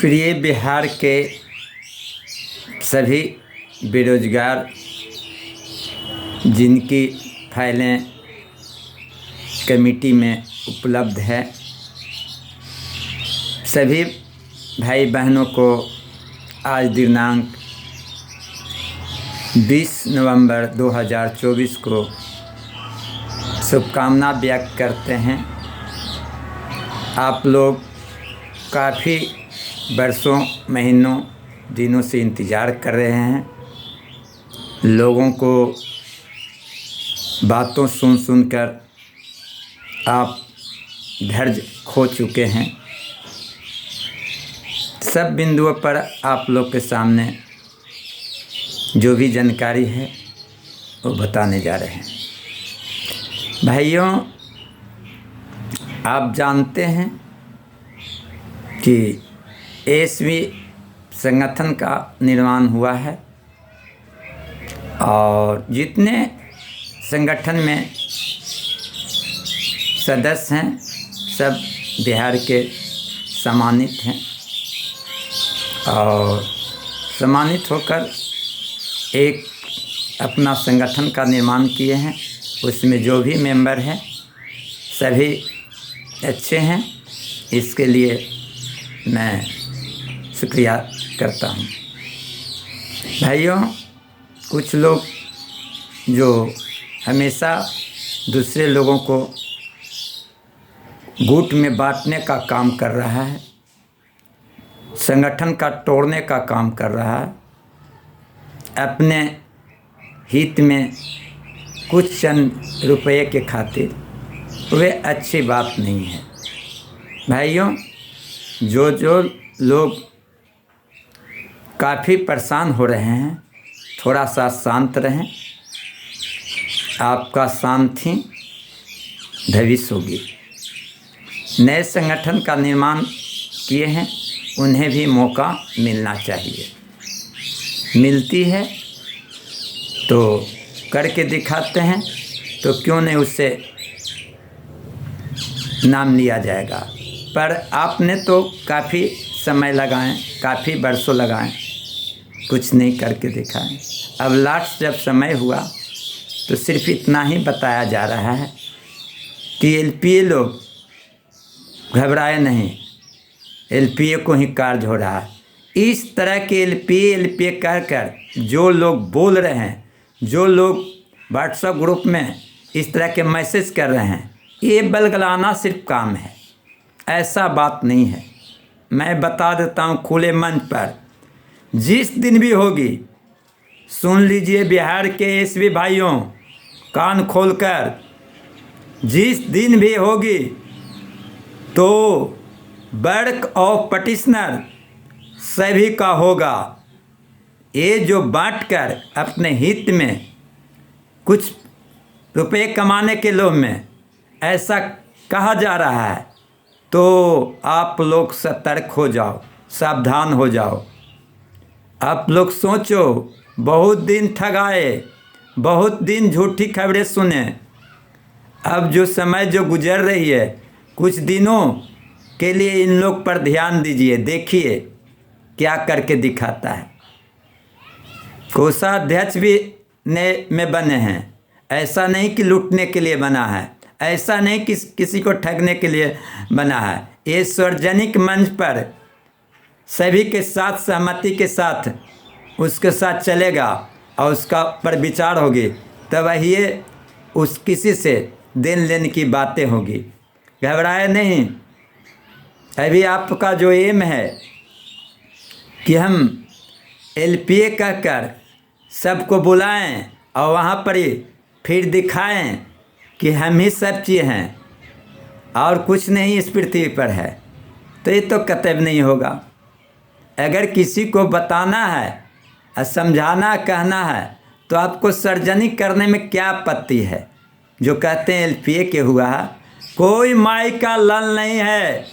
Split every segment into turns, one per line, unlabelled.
प्रिय बिहार के सभी बेरोजगार जिनकी फाइलें कमेटी में उपलब्ध है, सभी भाई बहनों को आज दिनांक 20 नवंबर 2024 को शुभकामना व्यक्त करते हैं। आप लोग काफ़ी बरसों, महीनों, दिनों से इंतज़ार कर रहे हैं। लोगों को बातों सुनकर आप धैर्य खो चुके हैं। सब बिंदुओं पर आप लोग के सामने जो भी जानकारी है वो बताने जा रहे हैं। भाइयों, आप जानते हैं कि एएसवी संगठन का निर्माण हुआ है और जितने संगठन में सदस्य हैं सब बिहार के सम्मानित हैं और सम्मानित होकर एक अपना संगठन का निर्माण किए हैं। उसमें जो भी मेंबर हैं सभी अच्छे हैं। इसके लिए मैं शुक्रिया करता हूँ। भाइयों, कुछ लोग जो हमेशा दूसरे लोगों को गुट में बांटने का काम कर रहा है, संगठन का तोड़ने का काम कर रहा है, अपने हित में कुछ चंद रुपये के खातिर, वे अच्छी बात नहीं है। भाइयों, जो लोग काफ़ी परेशान हो रहे हैं, थोड़ा सा शांत रहें। आपका शांति भविष्य होगी। नए संगठन का निर्माण किए हैं, उन्हें भी मौका मिलना चाहिए। मिलती है तो करके दिखाते हैं, तो क्यों नहीं उससे नाम लिया जाएगा। पर आपने तो काफ़ी समय लगाएं, काफ़ी बरसों लगाएं, कुछ नहीं करके दिखाएं। अब लास्ट जब समय हुआ तो सिर्फ इतना ही बताया जा रहा है कि एलपीए लोग घबराए नहीं, एलपीए को ही कार्य हो रहा है। इस तरह के एलपीए कहकर जो लोग बोल रहे हैं, जो लोग व्हाट्सएप ग्रुप में इस तरह के मैसेज कर रहे हैं, ये बलगलाना सिर्फ काम है, ऐसा बात नहीं है। मैं बता देता हूँ खुले मंच पर, जिस दिन भी होगी, सुन लीजिए बिहार के एसवी भाइयों, कान खोलकर, जिस दिन भी होगी तो वर्क ऑफ पटिशनर सभी का होगा। ये जो बांटकर अपने हित में कुछ रुपए कमाने के लोभ में ऐसा कहा जा रहा है, तो आप लोग सतर्क हो जाओ, सावधान हो जाओ। आप लोग सोचो, बहुत दिन ठगाए, बहुत दिन झूठी खबरें सुने। अब जो समय जो गुजर रही है, कुछ दिनों के लिए इन लोग पर ध्यान दीजिए, देखिए क्या करके दिखाता है। कोषाध्यक्ष भी नए में बने हैं। ऐसा नहीं कि लूटने के लिए बना है, ऐसा नहीं कि किसी को ठगने के लिए बना है। ये सार्वजनिक मंच पर सभी के साथ सहमति के साथ उसके साथ चलेगा और उसका पर विचार होगी, तब ये उस किसी से देन लेने की बातें होगी। घबराए नहीं। अभी आपका जो एम है कि हम एलपीए कहकर सबको बुलाएं और वहाँ पर ही फिर दिखाएं कि हम ही सब चीज़ हैं और कुछ नहीं इस पृथ्वी पर है, तो ये तो कतई नहीं होगा। अगर किसी को बताना है और समझाना, कहना है, तो आपको सार्वजनिक करने में क्या आपत्ति है। जो कहते हैं एलपीए के हुआ है, कोई माई का लल नहीं है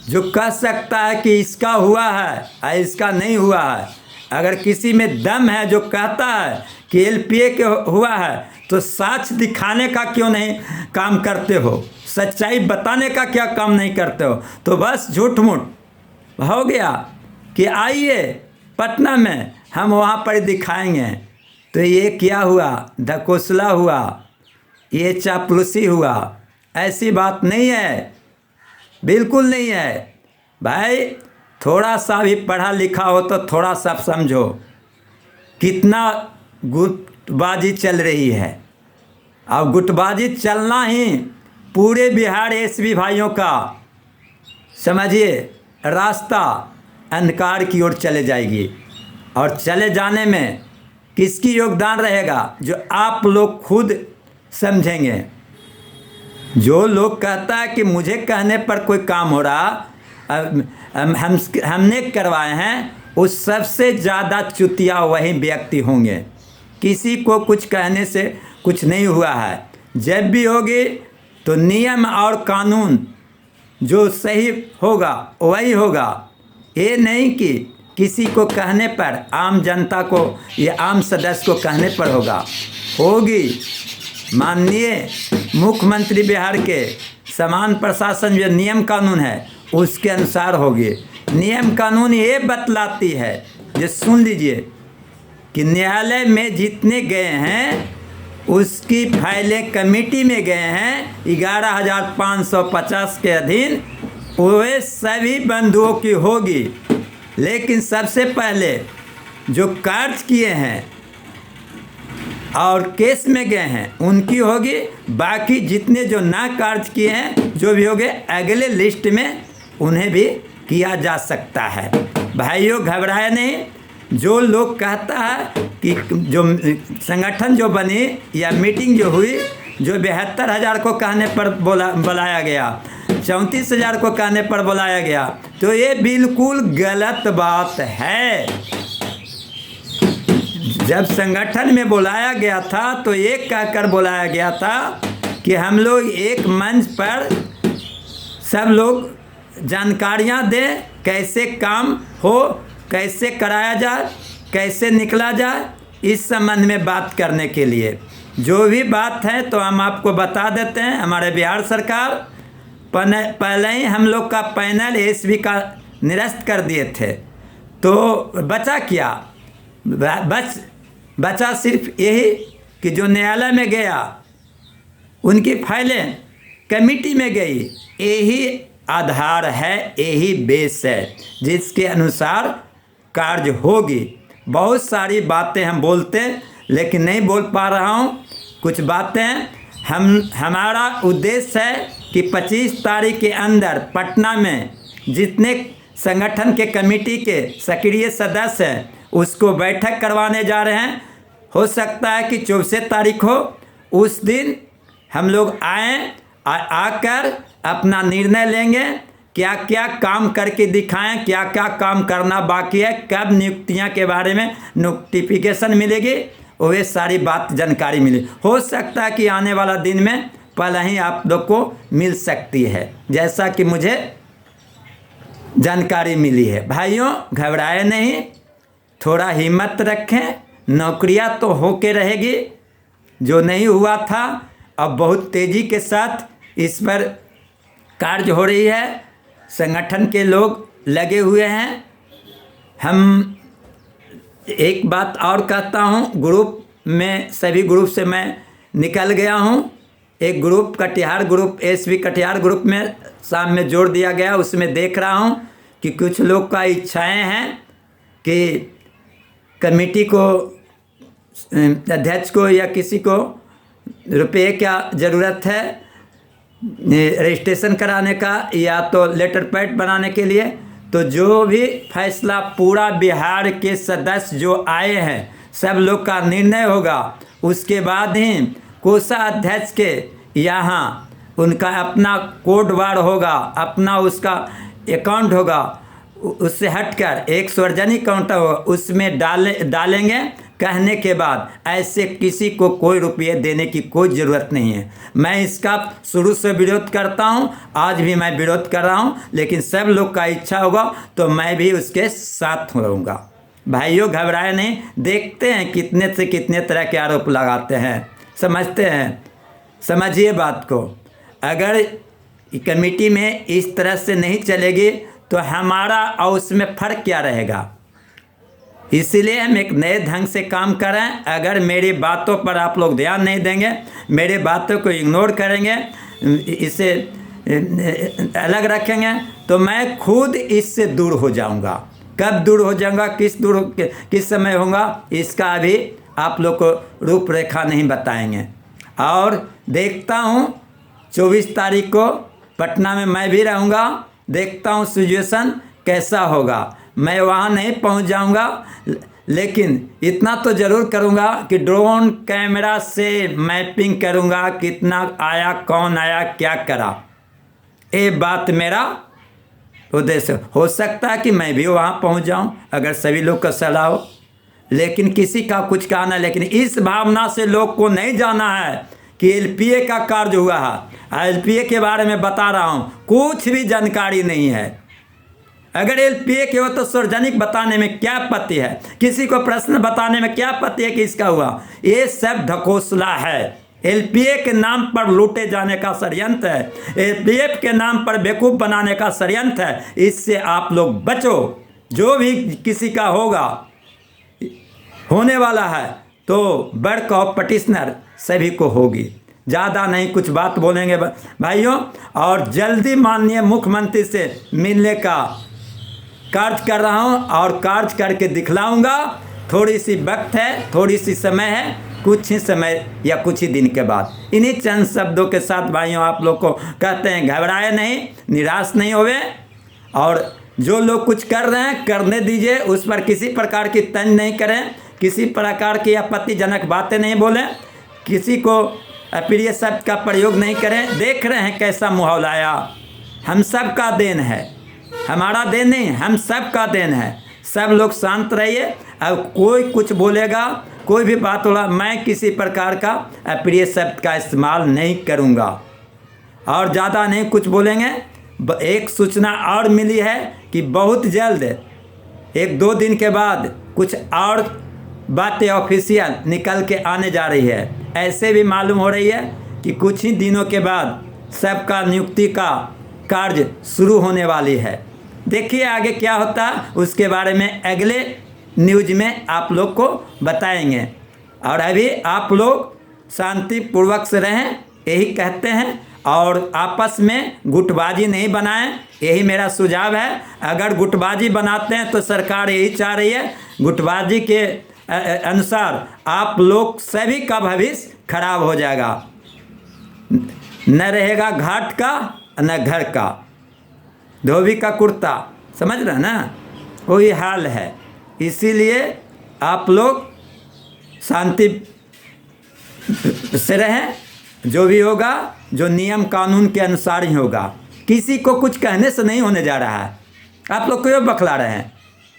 जो कह सकता है कि इसका हुआ है और इसका नहीं हुआ है। अगर किसी में दम है जो कहता है कि एलपीए के हुआ है, तो साक्ष्य दिखाने का क्यों नहीं काम करते हो? सच्चाई बताने का क्या काम नहीं करते हो? तो बस झूठ मूठ हो गया कि आइए पटना में हम वहाँ पर दिखाएंगे। तो ये क्या हुआ? ढकोसला हुआ, ये चापलूसी हुआ। ऐसी बात नहीं है, बिल्कुल नहीं है भाई। थोड़ा सा भी पढ़ा लिखा हो तो थोड़ा सा समझो कितना गुटबाजी चल रही है। अब गुटबाजी चलना ही पूरे बिहार एसबी भाइयों का समझिए रास्ता अंधकार की ओर चले जाएगी। और चले जाने में किसकी योगदान रहेगा? जो आप लोग खुद समझेंगे। जो लोग कहता है कि मुझे कहने पर कोई काम हो रहा, हमने करवाए हैं, उस सबसे ज़्यादा चुतिया वही व्यक्ति होंगे। किसी को कुछ कहने से कुछ नहीं हुआ है। जब भी होगी तो नियम और कानून जो सही होगा वही होगा। ये नहीं कि किसी को कहने पर, आम जनता को या आम सदस्य को कहने पर होगी। माननीय मुख्यमंत्री बिहार के समान प्रशासन जो नियम कानून है उसके अनुसार होगी। नियम कानून ये बतलाती है, ये सुन लीजिए, कि न्यायालय में जितने गए हैं उसकी फाइलें कमेटी में गए हैं 11,550 के अधीन, वे सभी बंधुओं की होगी। लेकिन सबसे पहले जो कार्य किए हैं और केस में गए हैं उनकी होगी। बाकी जितने जो ना कार्य किए हैं जो भी होंगे अगले लिस्ट में उन्हें भी किया जा सकता है। भाइयों घबराए नहीं। जो लोग कहता है कि जो संगठन जो बनी या मीटिंग जो हुई, जो 72,000 को कहने पर बुलाया गया, 34,000 को कहने पर बुलाया गया, तो ये बिल्कुल गलत बात है। जब संगठन में बुलाया गया था तो ये कहकर बुलाया गया था कि हम लोग एक मंच पर सब लोग जानकारियां दें, कैसे काम हो, कैसे कराया जाए, कैसे निकला जाए, इस संबंध में बात करने के लिए। जो भी बात है तो हम आपको बता देते हैं। हमारे बिहार सरकार पहले ही हम लोग का पैनल एसबी का निरस्त कर दिए थे, तो बचा क्या? बचा सिर्फ यही कि जो न्यायालय में गया उनकी फाइलें कमेटी में गई। यही आधार है, यही बेस है जिसके अनुसार कार्य होगी। बहुत सारी बातें हम बोलते लेकिन नहीं बोल पा रहा हूँ। कुछ बातें हमारा उद्देश्य है कि 25 तारीख के अंदर पटना में जितने संगठन के कमेटी के सक्रिय सदस्य हैं उसको बैठक करवाने जा रहे हैं। हो सकता है कि 24 तारीख हो, उस दिन हम लोग आकर अपना निर्णय लेंगे, क्या क्या काम करके दिखाएं, क्या क्या काम करना बाकी है, कब नियुक्तियां के बारे में नोटिफिकेशन मिलेगी, वे सारी बात जानकारी मिले। हो सकता है कि आने वाला दिन में पहले ही आप लोग को मिल सकती है, जैसा कि मुझे जानकारी मिली है। भाइयों घबराए नहीं, थोड़ा हिम्मत रखें। नौकरियां तो होके रहेगी, जो नहीं हुआ था अब बहुत तेज़ी के साथ इस पर कार्य हो रही है। संगठन के लोग लगे हुए हैं। हम एक बात और कहता हूँ, ग्रुप में सभी ग्रुप से मैं निकल गया हूँ। एक group Katihar group, SB Katihar group में शाम में जोड़ दिया गया। उसमें देख रहा हूँ कि कुछ लोग का इच्छाएं हैं कि कमेटी को, अध्यक्ष को या किसी को रुपये क्या ज़रूरत है रजिस्ट्रेशन कराने का या तो लेटर पैड बनाने के लिए। तो जो भी फैसला पूरा बिहार के सदस्य जो आए हैं सब लोग का निर्णय होगा। उसके बाद ही कोषाध्यक्ष के यहाँ उनका अपना कोड वार्ड होगा, अपना उसका अकाउंट होगा, उससे हटकर एक सार्वजनिक अकाउंट होगा, उसमें डालेंगे। कहने के बाद ऐसे किसी को कोई रुपये देने की कोई ज़रूरत नहीं है। मैं इसका शुरू से विरोध करता हूं, आज भी मैं विरोध कर रहा हूं, लेकिन सब लोग का इच्छा होगा तो मैं भी उसके साथ रहूँगा। भाइयों घबराए नहीं, देखते हैं कितने से कितने तरह के आरोप लगाते हैं, समझते हैं। समझिए बात को। अगर कमेटी में इस तरह से नहीं चलेगी तो हमारा और उसमें फ़र्क क्या रहेगा। इसीलिए हम एक नए ढंग से काम करें। अगर मेरी बातों पर आप लोग ध्यान नहीं देंगे, मेरी बातों को इग्नोर करेंगे, इसे अलग रखेंगे, तो मैं खुद इससे दूर हो जाऊंगा। कब दूर हो जाऊंगा, किस समय होगा, इसका अभी आप लोग को रूपरेखा नहीं बताएंगे। और देखता हूँ 24 तारीख को पटना में मैं भी रहूँगा, देखता हूँ सिचुएशन कैसा होगा। मैं वहाँ नहीं पहुँच जाऊँगा, लेकिन इतना तो ज़रूर करूँगा कि ड्रोन कैमरा से मैपिंग करूँगा, कितना आया, कौन आया, क्या करा। ये बात मेरा उद्देश्य। हो सकता है कि मैं भी वहाँ पहुँच जाऊँ अगर सभी लोग का सलाह हो, लेकिन किसी का कुछ कहना। लेकिन इस भावना से लोग को नहीं जाना है कि एलपीए का कार्य हुआ है। एलपीए के बारे में बता रहा हूँ, कुछ भी जानकारी नहीं है। अगर एलपीए के हो तो सार्वजनिक बताने में क्या आपत्ति है, किसी को प्रश्न बताने में क्या आपत्ति है कि इसका हुआ। ये सब ढकोसला है। एलपीए के नाम पर लूटे जाने का षड्यंत्र है, एलपीएफ के नाम पर बेवकूफ़ बनाने का षड्यंत्र है। इससे आप लोग बचो। जो भी किसी का होगा, होने वाला है, तो वर्क ऑफ पटिशनर सभी को होगी। ज़्यादा नहीं कुछ बात बोलेंगे भाइयों। और जल्दी माननीय मुख्यमंत्री से मिलने का कार्य कर रहा हूँ और कार्य करके दिखलाऊंगा। थोड़ी सी वक्त है, थोड़ी सी समय है, कुछ ही समय या कुछ ही दिन के बाद। इन्हीं चंद शब्दों के साथ भाइयों आप लोग को कहते हैं, घबराए नहीं, निराश नहीं होवे। और जो लोग कुछ कर रहे हैं करने दीजिए, उस पर किसी प्रकार की तंज नहीं करें, किसी प्रकार की आपत्तिजनक बातें नहीं बोलें, किसी को अप्रिय शब्द का प्रयोग नहीं करें। देख रहे हैं कैसा माहौल आया। हम सब का देन है, हमारा देन नहीं, हम सब का देन है। सब लोग शांत रहिए। अब कोई कुछ बोलेगा, कोई भी बात होगा, मैं किसी प्रकार का अप्रिय शब्द का इस्तेमाल नहीं करूँगा और ज़्यादा नहीं कुछ बोलेंगे। एक सूचना और मिली है कि बहुत जल्द 1-2 दिन के बाद कुछ और बातें ऑफिशियल निकल के आने जा रही है। ऐसे भी मालूम हो रही है कि कुछ ही दिनों के बाद सबका नियुक्ति का कार्य शुरू होने वाली है। देखिए आगे क्या होता है, उसके बारे में अगले न्यूज में आप लोग को बताएंगे। और अभी आप लोग शांतिपूर्वक से रहें, यही कहते हैं। और आपस में गुटबाजी नहीं बनाएं, यही मेरा सुझाव है। अगर गुटबाजी बनाते हैं तो सरकार यही चाह रही है, गुटबाजी के अनुसार आप लोग सभी का भविष्य खराब हो जाएगा। न रहेगा घाट का न घर का, धोबी का कुर्ता, समझ रहे ना, वही हाल है। इसीलिए आप लोग शांति से रहें। जो भी होगा, जो नियम कानून के अनुसार ही होगा। किसी को कुछ कहने से नहीं होने जा रहा है। आप लोग क्यों बखला रहे हैं,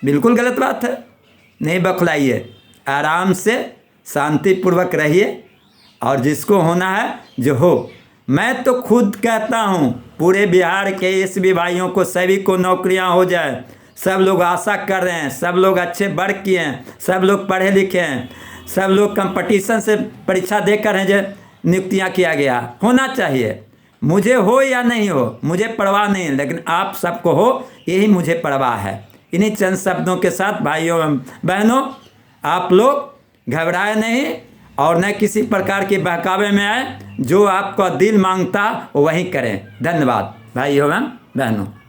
बिल्कुल गलत बात है। नहीं बखलाइए, आराम से शांतिपूर्वक रहिए और जिसको होना है जो हो। मैं तो खुद कहता हूँ पूरे बिहार के एसबी भाइयों को सभी को नौकरियाँ हो जाए। सब लोग आशा कर रहे हैं, सब लोग अच्छे वर्क किए हैं, सब लोग पढ़े लिखे हैं, सब लोग कंपटीशन से परीक्षा देकर हैं जो नियुक्तियाँ किया गया। होना चाहिए, मुझे हो या नहीं हो मुझे परवाह नहीं है, लेकिन आप सबको हो यही मुझे परवाह है। इन्हीं चंद शब्दों के साथ भाइयों एवं बहनों, आप लोग घबराए नहीं और न किसी प्रकार के बहकावे में आए। जो आपका दिल मांगता वही करें। धन्यवाद भाइयों एवं बहनों।